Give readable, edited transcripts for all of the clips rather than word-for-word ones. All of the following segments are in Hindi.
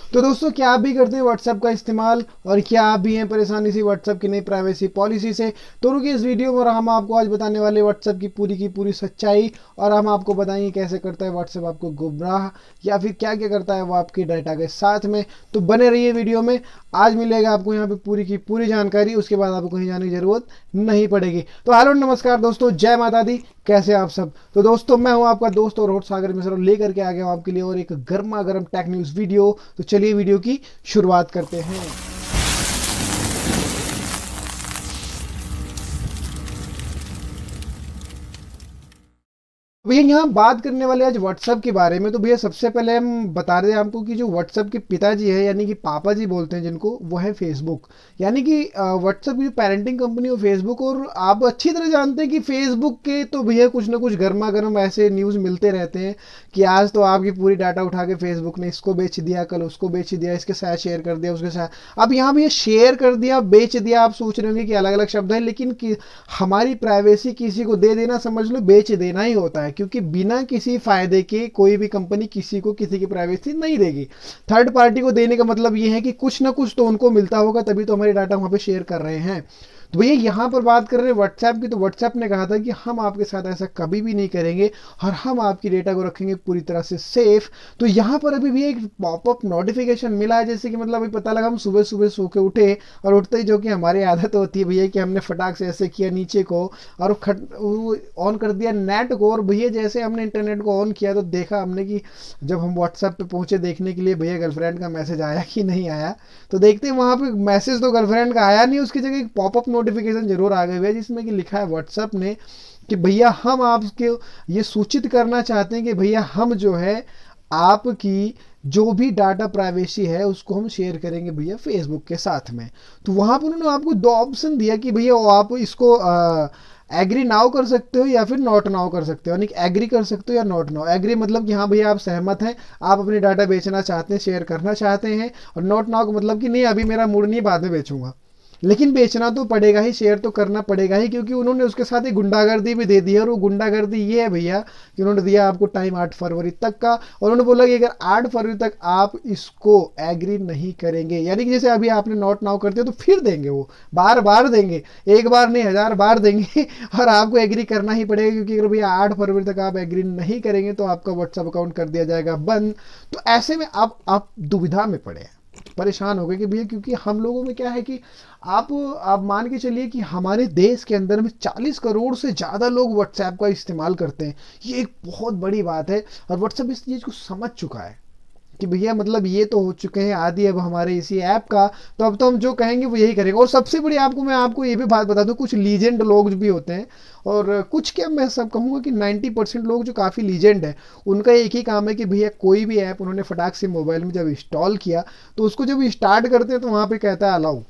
तो दोस्तों, क्या आप भी करते हैं व्हाट्सएप का इस्तेमाल और क्या आप भी हैं परेशान इसी व्हाट्सएप की नई प्राइवेसी पॉलिसी से? तो रुकिए इस वीडियो में और हम आपको आज बताने वाले व्हाट्सएप की पूरी सच्चाई, और हम आपको बताएंगे कैसे करता है व्हाट्सएप आपको गुमराह या फिर क्या क्या करता है वो आपके डाटा के साथ में। तो बने रहिए वीडियो में, आज मिलेगा आपको यहाँ पे पूरी की पूरी जानकारी, उसके बाद आपको कहीं जाने की जरूरत नहीं पड़ेगी। तो हेलो नमस्कार दोस्तों, जय माता दी, कैसे आप सब? तो दोस्तों, मैं हूं आपका दोस्त और होस्ट सागर मिश्रा, लेकर के आ गया हूं आपके लिए और एक गर्मा गर्म टेक न्यूज वीडियो। तो चलिए वीडियो की शुरुआत करते हैं। भैया यहाँ बात करने वाले आज व्हाट्सएप के बारे में। तो भैया सबसे पहले हम बता रहे हैं आपको कि जो व्हाट्सएप के पिताजी है, यानी कि पापा जी बोलते हैं जिनको, वो है फेसबुक। यानी कि व्हाट्सएप की जो पेरेंटिंग कंपनी हो फेसबुक, और आप अच्छी तरह जानते हैं कि फेसबुक के तो भैया कुछ ना कुछ गर्मा गर्म ऐसे न्यूज़ मिलते रहते हैं कि आज तो आपकी पूरी डाटा उठा के फेसबुक ने इसको बेच दिया, कल उसको बेच दिया, इसके साथ शेयर कर दिया, उसके साथ। अब यहाँ भैया शेयर कर दिया, बेच दिया, आप सोच रहे होंगे कि अलग अलग शब्द है, लेकिन हमारी प्राइवेसी किसी को दे देना समझ लो बेच देना ही होता है, क्योंकि बिना किसी फायदे के कोई भी कंपनी किसी को किसी की प्राइवेसी नहीं देगी। थर्ड पार्टी को देने का मतलब ये है कि कुछ ना कुछ तो उनको मिलता होगा, तभी तो हमारी डाटा वहां पे शेयर कर रहे हैं। तो भैया यहाँ पर बात कर रहे हैं व्हाट्सएप की। तो व्हाट्सएप ने कहा था कि हम आपके साथ ऐसा कभी भी नहीं करेंगे और हम आपकी डेटा को रखेंगे पूरी तरह से सेफ। तो यहाँ पर अभी भी एक पॉपअप नोटिफिकेशन मिला है, जैसे कि मतलब अभी पता लगा हम सुबह सुबह सो के उठे और उठते ही, जो कि हमारी आदत होती है भैया कि हमने फटाक से ऐसे किया नीचे को और ऑन कर दिया नेट को, और भैया जैसे हमने इंटरनेट को ऑन किया तो देखा हमने कि जब हम व्हाट्सएप पे पहुंचे देखने के लिए भैया गर्लफ्रेंड का मैसेज आया कि नहीं आया, तो देखते हैं वहां पे मैसेज तो गर्लफ्रेंड का आया नहीं, उसकी जगह एक पॉपअप नोटिफिकेशन जरूर आ गई है जिसमें कि लिखा है व्हाट्सएप ने कि भैया हम आपके ये सूचित करना चाहते हैं कि भैया हम जो है आपकी जो भी डाटा प्राइवेसी है उसको हम शेयर करेंगे भैया फेसबुक के साथ में। तो वहां पर उन्होंने आपको दो ऑप्शन दिया कि भैया आप इसको एग्री नाउ कर सकते हो या फिर नॉट नाउ कर सकते हो, यानी एग्री कर सकते हो या नॉट नाउ। एग्री मतलब कि हाँ भैया आप सहमत हैं, आप अपनी डाटा बेचना चाहते हैं, शेयर करना चाहते हैं, और नॉट नाउ का मतलब कि नहीं अभी मेरा मूड नहीं, बाद में बेचूंगा। लेकिन बेचना तो पड़ेगा ही, शेयर तो करना पड़ेगा ही, क्योंकि उन्होंने उसके साथ एक गुंडागर्दी भी दे दी है। और वो गुंडागर्दी ये है भैया कि उन्होंने दिया आपको टाइम 8 फरवरी तक का, और उन्होंने बोला कि अगर 8 फरवरी तक आप इसको एग्री नहीं करेंगे, यानी कि जैसे अभी आपने नॉट नाउ करते हो तो फिर देंगे, वो बार बार देंगे, एक बार नहीं 1000 बार देंगे और आपको एग्री करना ही पड़ेगा, क्योंकि अगर भैया 8 फरवरी तक आप एग्री नहीं करेंगे तो आपका व्हाट्सएप अकाउंट कर दिया जाएगा बंद। तो ऐसे में आप दुविधा में पड़े हैं, परेशान हो गए कि भैया, क्योंकि हम लोगों में क्या है कि आप मान के चलिए कि हमारे देश के अंदर में 40 करोड़ से ज़्यादा लोग व्हाट्सएप का इस्तेमाल करते हैं। ये एक बहुत बड़ी बात है, और व्हाट्सएप इस चीज़ को समझ चुका है कि भैया मतलब ये तो हो चुके हैं आदि अब हमारे इसी ऐप का, तो अब तो हम जो कहेंगे वो यही करेंगे। और सबसे बड़ी आपको ये भी बात बता दूं, कुछ लीजेंड लोग भी होते हैं, और कुछ क्या मैं सब कहूँगा कि 90% लोग जो काफ़ी लीजेंड है, उनका एक ही काम है कि भैया कोई भी ऐप उन्होंने फटाक से मोबाइल में जब इंस्टॉल किया तो उसको जब स्टार्ट करते हैं तो वहाँ पे कहता है अलाउ,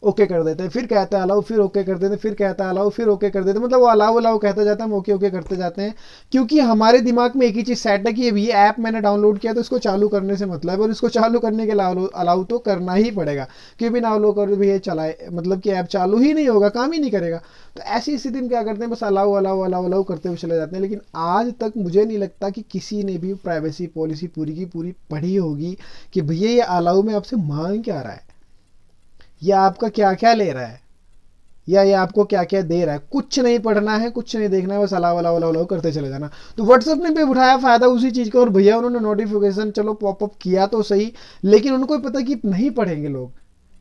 ओके कर देते हैं, फिर कहता है अलाउ, फिर ओके कर देते हैं, फिर कहता है अलाउ, फिर ओके कर देते हैं। मतलब वो अलाउ अलाउ कहता जाता है, हम ओके ओके करते जाते हैं, क्योंकि हमारे दिमाग में एक ही चीज़ सेट है कि ये ऐप मैंने डाउनलोड किया तो इसको चालू करने से मतलब है, और इसको चालू करने के लिए अलाउ तो करना ही पड़ेगा, क्योंकि बिना अलाउ कर भी ये चलाए मतलब कि ऐप चालू ही नहीं होगा, काम ही नहीं करेगा। तो ऐसी स्थिति में क्या करते हैं, बस अलाउ अलाउ अलाउ अलाउ करते हुए चले जाते हैं। लेकिन आज तक मुझे नहीं लगता कि किसी ने भी प्राइवेसी पॉलिसी पूरी की पूरी पढ़ी होगी कि भैया ये अलाउ में आपसे मांग क्या रहा है, या आपका क्या क्या ले रहा है, या ये आपको क्या क्या दे रहा है। कुछ नहीं पढ़ना है, कुछ नहीं देखना है, बस अलाउ अलाउ अलाउ अलाउ करते चले जाना। तो व्हाट्सएप ने भी उठाया फायदा उसी चीज़ का, और भैया उन्होंने नोटिफिकेशन चलो पॉपअप किया तो सही, लेकिन उनको पता कि नहीं पढ़ेंगे लोग।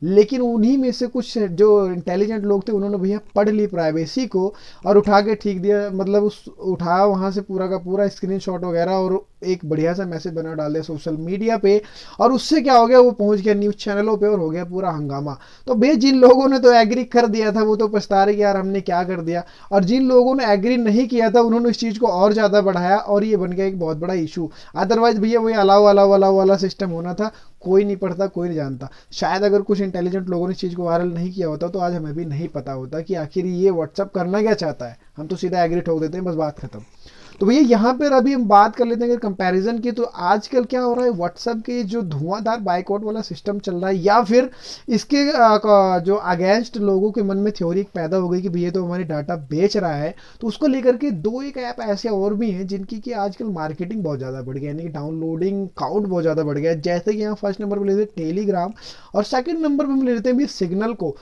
लेकिन उन्हीं में से कुछ जो इंटेलिजेंट लोग थे उन्होंने भैया पढ़ ली प्राइवेसी को और उठा के ठीक दिया, मतलब उठाया वहाँ से पूरा का पूरा स्क्रीनशॉट वगैरह और एक बढ़िया सा मैसेज बना डाल दिया सोशल मीडिया पे, और उससे क्या हो गया, वो पहुंच गया न्यूज़ चैनलों पे और हो गया पूरा हंगामा। तो भैया जिन लोगों ने तो एग्री कर दिया था वो तो पछता रहे कि यार हमने क्या कर दिया, और जिन लोगों ने एग्री नहीं किया था उन्होंने इस चीज़ को और ज़्यादा बढ़ाया और ये बन गया एक बहुत बड़ा इशू। अदरवाइज भैया वही अलाउ अलाउ अलाउ वाला सिस्टम होना था, कोई नहीं पढ़ता, कोई नहीं जानता। शायद अगर कुछ इंटेलिजेंट लोगों ने इस चीज़ को वायरल नहीं किया होता तो आज हमें भी नहीं पता होता कि आखिर ये व्हाट्सअप करना क्या चाहता है। हम तो सीधा एग्री ठोक देते हैं, बस बात खत्म। तो भैया यहाँ पर अभी हम बात कर लेते हैं अगर कंपैरिजन की, तो आजकल क्या हो रहा है, व्हाट्सएप के जो धुआंधार बाइकआउट वाला सिस्टम चल रहा है, या फिर इसके जो अगेंस्ट लोगों के मन में थ्योरी पैदा हो गई कि भैया तो हमारी डाटा बेच रहा है, तो उसको लेकर के दो एक ऐप ऐसे और भी हैं जिनकी कि आजकल मार्केटिंग बहुत ज़्यादा बढ़ गई, यानी कि डाउनलोडिंग काउंट बहुत ज़्यादा बढ़ गया है। जैसे कि यहाँ फर्स्ट नंबर पर लेते हैं टेलीग्राम, और सेकंड नंबर पर हम ले लेते हैं भी सिग्नल को।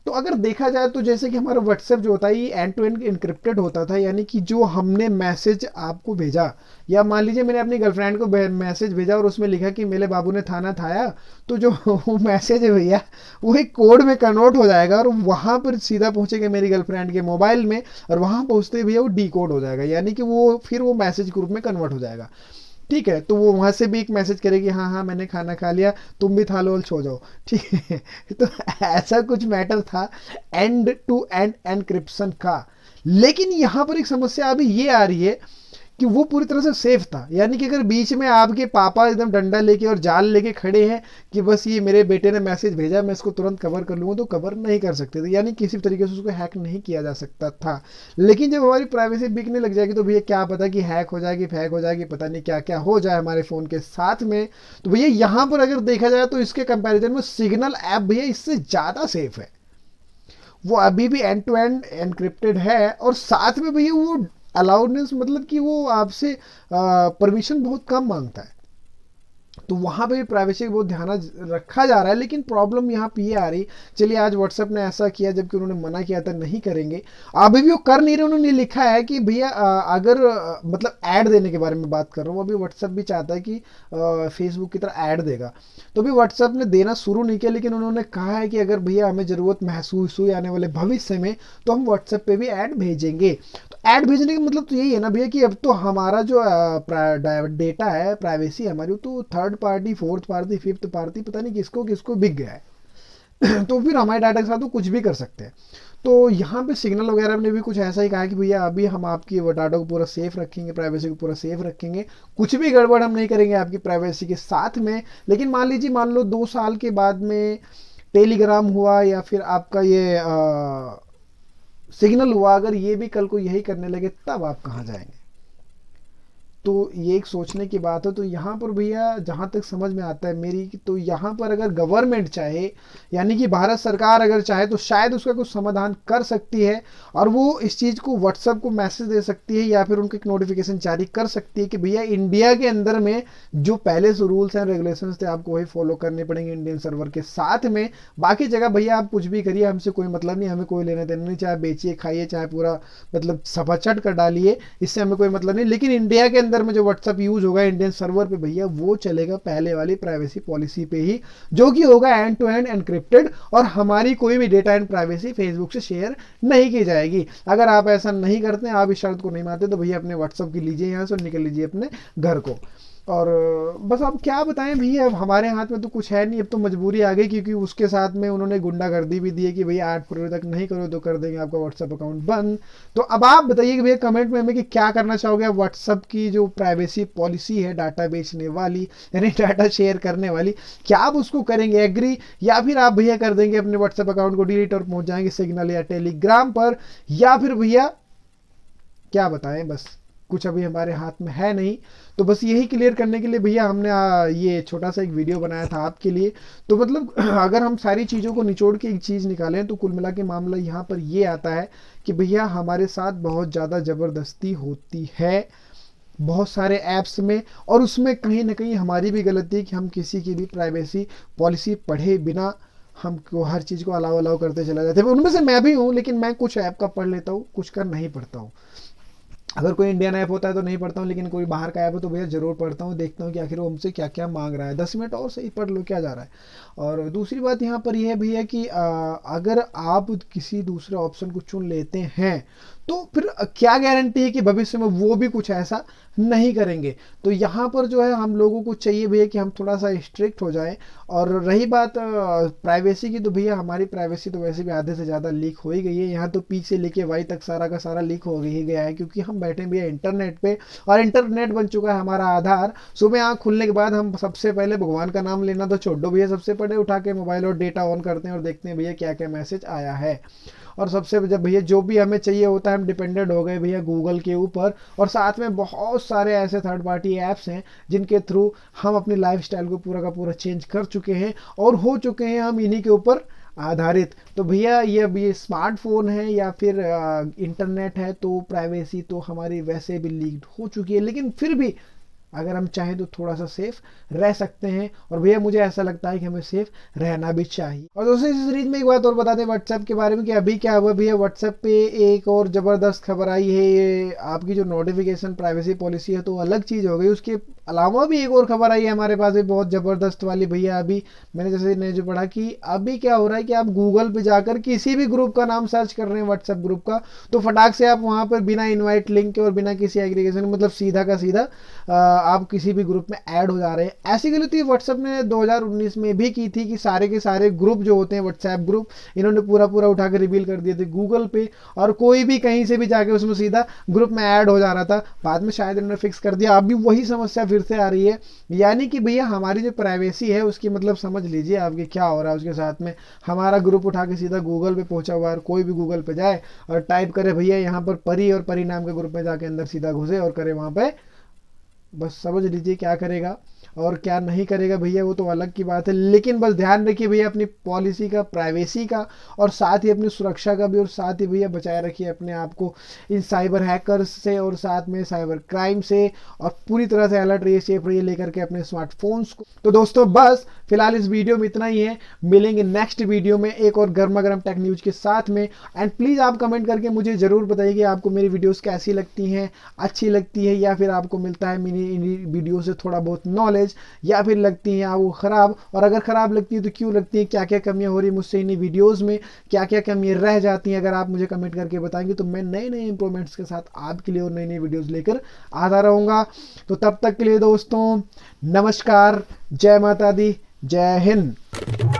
तो अगर देखा जाए तो जैसे कि हमारा व्हाट्सएप जो होता है ये एंड टू एंड इनक्रिप्टेड होता था, यानी कि जो हमने मैसेज आपको भेजा, या मान लीजिए मैंने अपनी गर्लफ्रेंड को मैसेज भेजा और उसमें लिखा कि मेरे बाबू ने थाना थाया, तो जो मैसेज है भैया वो एक कोड में कन्वर्ट हो जाएगा और वहां पर सीधा पहुंचेगा मेरी गर्लफ्रेंड के मोबाइल में, और वहां पहुंचते भैया वो डी कोड हो जाएगा, यानी कि वो फिर वो मैसेज ग्रुप में कन्वर्ट हो जाएगा। ठीक है, तो वो वहां से भी एक मैसेज करेगी, हाँ हाँ मैंने खाना खा लिया, तुम भी खा लो और सो जाओ। ठीक है, तो ऐसा कुछ मैटर था एंड टू एंड एनक्रिप्शन का। लेकिन यहां पर एक समस्या अभी ये आ रही है कि वो पूरी तरह से सेफ था, यानी कि अगर बीच में आपके पापा एकदम डंडा लेके और जाल लेके खड़े हैं कि बस ये मेरे बेटे ने मैसेज भेजा मैं इसको तुरंत कवर कर लूंगा, तो कवर नहीं कर सकते थे, यानी किसी भी तरीके से उसको हैक नहीं किया जा सकता था। लेकिन जब हमारी प्राइवेसी बिकने लग जाएगी तो भैया क्या पता कि हैक हो जाएगी, फैक हो जाएगी, पता नहीं क्या क्या हो जाए हमारे फ़ोन के साथ में। तो भैया यहाँ पर अगर देखा जाए तो इसके कंपेरिजन में सिग्नल ऐप भैया इससे ज़्यादा सेफ है। वो अभी भी एंड टू एंड एनक्रिप्टेड है, और साथ में भैया वो अलाउडनेस, मतलब कि वो आपसे परमिशन बहुत कम मांगता है, तो वहां पे भी प्राइवेसी का बहुत ध्यान रखा जा रहा है। लेकिन प्रॉब्लम यहाँ पे ये आ रही, चलिए आज व्हाट्सएप ने ऐसा किया जबकि उन्होंने मना किया था नहीं करेंगे, अभी भी वो कर नहीं रहे। उन्होंने लिखा है कि भैया अगर मतलब ऐड देने के बारे में बात कर रहा हूँ, अभी व्हाट्सएप भी चाहता है कि फेसबुक की तरह ऐड देगा, तो भी व्हाट्सएप ने देना शुरू नहीं किया, लेकिन उन्होंने कहा है कि अगर भैया हमें ज़रूरत महसूस हुई आने वाले भविष्य में तो हम व्हाट्सएप पे भी ऐड भेजेंगे। तो ऐड भेजने का मतलब तो यही है ना भैया कि अब तो हमारा जो डेटा है, प्राइवेसी हमारी, तो third party, fourth party, fifth party, पता नहीं किसको किसको बिक गया है। तो फिर हमारे डाटा के साथ वो कुछ भी कर सकते हैं। तो यहाँ पे सिग्नल वगैरह ने भी कुछ ऐसा ही कहा कि भैया अभी हम आपकी डाटा को पूरा सेफ रखेंगे, प्राइवेसी को पूरा सेफ रखेंगे, कुछ भी गड़बड़ हम नहीं करेंगे आपकी प्राइवेसी के साथ में। लेकिन मान लीजिए, मान लो 2 साल के बाद में टेलीग्राम हुआ या फिर आपका ये सिग्नल हुआ, अगर ये भी कल को यही करने लगे तब आप कहाँ जाएंगे? तो ये एक सोचने की बात है। तो यहाँ पर भैया जहाँ तक समझ में आता है मेरी, तो यहाँ पर अगर गवर्नमेंट चाहे, यानी कि भारत सरकार अगर चाहे, तो शायद उसका कुछ समाधान कर सकती है, और वो इस चीज़ को व्हाट्सएप को मैसेज दे सकती है या फिर उनको एक नोटिफिकेशन जारी कर सकती है कि भैया इंडिया के अंदर में जो पहले से रूल्स एंड रेगुलेशंस थे आपको वही फॉलो करने पड़ेंगे इंडियन सर्वर के साथ में। बाकी जगह भैया आप कुछ भी करिए, हमसे कोई मतलब नहीं, हमें कोई लेना देना नहीं, चाहे बेचिए खाइए, चाहे पूरा मतलब सफाचट कर डालिए, इससे हमें कोई मतलब नहीं। लेकिन इंडिया के अंदर में जो व्हाट्सएप यूज होगा इंडियन सर्वर पे भैया, वो चलेगा पहले वाली प्राइवेसी पॉलिसी पे ही, जो कि होगा एंड टू एंड एनक्रिप्टेड, और हमारी कोई भी डेटा एंड प्राइवेसी फेसबुक से शेयर नहीं की जाएगी। अगर आप ऐसा नहीं करते, आप इस शर्त को नहीं मानते, तो भैया अपने व्हाट्सएप की लीजिए यहाँ से और निकल लीजिए अपने घर को। और बस अब क्या बताएं भैया, अब हमारे हाथ में तो कुछ है नहीं, अब तो मजबूरी आ गई, क्योंकि उसके साथ में उन्होंने गुंडागर्दी भी दी है कि भैया 8 फरवरी तक नहीं करो तो कर देंगे आपका व्हाट्सएप अकाउंट बंद। तो अब आप बताइए कि भैया कमेंट में हमें कि क्या करना चाहोगे आप व्हाट्सएप की जो प्राइवेसी पॉलिसी है डाटा बेचने वाली, यानी डाटा शेयर करने वाली, क्या आप उसको करेंगे एग्री, या फिर आप भैया कर देंगे अपने व्हाट्सएप अकाउंट को डिलीट और पहुंच जाएंगे सिग्नल या टेलीग्राम पर, या फिर भैया क्या बताएं, बस कुछ अभी हमारे हाथ में है नहीं। तो बस यही क्लियर करने के लिए भैया हमने ये छोटा सा एक वीडियो बनाया था आपके लिए। तो मतलब अगर हम सारी चीज़ों को निचोड़ के एक चीज़ निकालें तो कुल मिला के मामला यहाँ पर ये आता है कि भैया हमारे साथ बहुत ज़्यादा ज़बरदस्ती होती है बहुत सारे ऐप्स में, और उसमें कहीं ना कहीं हमारी भी गलती है कि हम किसी की भी प्राइवेसी पॉलिसी पढ़े बिना हमको हर चीज़ को अलाउ अलाउ करते चला जाते हैं। उनमें से मैं भी हूँ, लेकिन मैं कुछ ऐप का पढ़ लेता हूँ, कुछ का नहीं पढ़ता हूँ। अगर कोई इंडियन ऐप होता है तो नहीं पढ़ता हूँ, लेकिन कोई बाहर का ऐप है तो भैया जरूर पढ़ता हूँ, देखता हूँ कि आखिर वो हमसे क्या क्या मांग रहा है, 10 मिनट और सही पढ़ लो क्या जा रहा है। और दूसरी बात यहाँ पर यह है भैया कि अगर आप किसी दूसरे ऑप्शन को चुन लेते हैं तो फिर क्या गारंटी है कि भविष्य में वो भी कुछ ऐसा नहीं करेंगे। तो यहाँ पर जो है हम लोगों को चाहिए भैया कि हम थोड़ा सा स्ट्रिक्ट हो जाएं। और रही बात प्राइवेसी की, तो भैया हमारी प्राइवेसी तो वैसे भी आधे से ज़्यादा लीक हो ही गई है, यहाँ तो पी से लेके वाई तक सारा का सारा लीक हो ही गया है, क्योंकि हम बैठे भैया इंटरनेट पे, और इंटरनेट बन चुका है हमारा आधार। सुबह आँख खुलने के बाद हम सबसे पहले भगवान का नाम लेना तो छोड़ दो भैया, सबसे पहले उठा के मोबाइल और डेटा ऑन करते हैं और देखते हैं भैया क्या क्या मैसेज आया है। और सबसे जब भैया जो भी हमें चाहिए होता है हम डिपेंडेंट हो गए भैया गूगल के ऊपर, और साथ में बहुत सारे ऐसे थर्ड पार्टी ऐप्स हैं जिनके थ्रू हम अपनी लाइफस्टाइल को पूरा का पूरा चेंज कर चुके हैं और हो चुके हैं हम इन्हीं के ऊपर आधारित। तो भैया ये अब ये स्मार्टफोन है या फिर इंटरनेट है तो प्राइवेसी तो हमारी वैसे भी लीक हो चुकी है, लेकिन फिर भी अगर हम चाहें तो थोड़ा सा सेफ रह सकते हैं, और भैया मुझे ऐसा लगता है कि हमें सेफ रहना भी चाहिए। और दोस्तों इस सीरीज में एक बात और बता दें व्हाट्सएप के बारे में कि अभी क्या हुआ भैया, व्हाट्सएप पे एक और ज़बरदस्त खबर आई है। ये आपकी जो नोटिफिकेशन प्राइवेसी पॉलिसी है तो अलग चीज़ हो गई, उसके अलावा भी एक और खबर आई है हमारे पास भी बहुत ज़बरदस्त वाली भैया। अभी मैंने जैसे ने जो पढ़ा कि अभी क्या हो रहा है कि आप गूगल पे जाकर किसी भी ग्रुप का नाम सर्च कर रहे हैं व्हाट्सएप ग्रुप का, तो फटाक से आप वहाँ पर बिना इन्वाइट लिंक के और बिना किसी एग्रीगेशन मतलब सीधा का सीधा आप किसी भी ग्रुप में ऐड हो जा रहे हैं। ऐसी गलती व्हाट्सएप ने 2019 में भी की थी कि सारे के सारे ग्रुप जो होते हैं व्हाट्सएप ग्रुप, इन्होंने पूरा पूरा उठा कर रिवील कर दिए थे गूगल पे, और कोई भी कहीं से भी जाके उसमें सीधा ग्रुप में ऐड हो जा रहा था। बाद में शायद इन्होंने फिक्स कर दिया, अभी वही समस्या फिर से आ रही है। यानी कि भैया हमारी जो प्राइवेसी है उसकी मतलब समझ लीजिए आपके क्या हो रहा है उसके साथ में। हमारा ग्रुप उठा के सीधा गूगल पे पहुंचा हुआ है, कोई भी गूगल पे जाए और टाइप करे भैया यहाँ पर परी और परी नाम के ग्रुप में जाके अंदर सीधा घुसे और करे वहाँ पे, बस समझ लीजिए क्या करेगा और क्या नहीं करेगा भैया वो तो अलग की बात है। लेकिन बस ध्यान रखिए भैया अपनी पॉलिसी का, प्राइवेसी का, और साथ ही अपनी सुरक्षा का भी, और साथ ही भैया बचाए रखिए अपने आप को इन साइबर हैकर्स से और साथ में साइबर क्राइम से, और पूरी तरह से अलर्ट रहिए, सेफ रहिए लेकर के अपने स्मार्टफोन्स को। तो दोस्तों बस फिलहाल इस वीडियो में इतना ही है, मिलेंगे नेक्स्ट वीडियो में एक और गर्मा गर्म टेक न्यूज के साथ में। एंड प्लीज़ आप कमेंट करके मुझे ज़रूर बताइए कि आपको मेरी वीडियोस कैसी लगती हैं, अच्छी लगती है या फिर आपको मिलता है मेरी वीडियो से थोड़ा बहुत नॉलेज, या फिर लगती हैं आपको ख़राब, और अगर ख़राब लगती है तो क्यों लगती है, क्या क्या कमियां हो रही मुझसे इन वीडियोस में, क्या क्या कमियां रह जाती हैं, अगर आप मुझे कमेंट करके बताएंगे तो मैं नए नए इंप्रूवमेंट्स के साथ आपके लिए और नई नई वीडियोस लेकर आता रहूँगा। तो तब तक के लिए दोस्तों नमस्कार, जय माता दी, जय हिंद।